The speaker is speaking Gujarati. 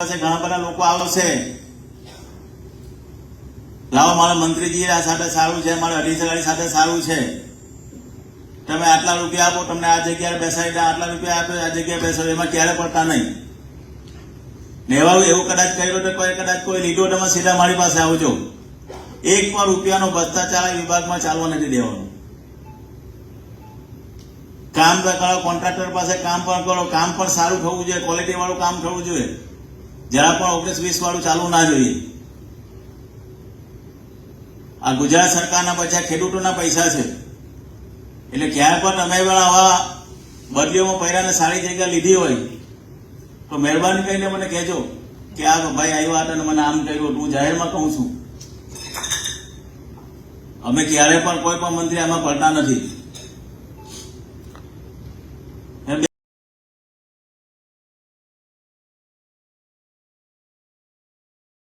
ઘણા બધા લોકો આવશે, લાવો મારા મંત્રીજી આ સાથે સારું છે, મારા અધિકારી સાથે સારું છે, તમે આટલા રૂપિયા આપો, તમને આ જગ્યાએ બેસાડી દે, આટલા રૂપિયા આપો, આ જગ્યાએ બેસાડો, એમાં ક્યારે પડતા નહીં. ને એવું કદાચ કર્યું તો કદાચ કોઈ લીધો, તમે સીધા મારી પાસે આવજો. એક પણ રૂપિયાનો ભ્રષ્ટાચાર વિભાગમાં ચાલવા નથી દેવાનો. કામ તો કરો, કોન્ટ્રાક્ટર પાસે કામ પણ કરો, કામ પણ સારું થવું જોઈએ, ક્વોલિટી વાળું કામ થવું જોઈએ. જરા પણ 19-20 વાળું ચાલુ ના જોઈએ. આ ગુજરાત સરકારના પૈસા ખેડૂતોના પૈસા છે, એટલે ક્યારે પણ તમે પણ આવા બદલીઓમાં પૈરાને સારી જગ્યા લીધી હોય તો મહેરબાની કરીને મને કહેજો કે આ ભાઈ આવ્યા હતા અને મને આમ કર્યું. હું જાહેરમાં કહું છું, અમે ક્યારે પણ કોઈ પણ મંત્રી આમાં પડતા નથી.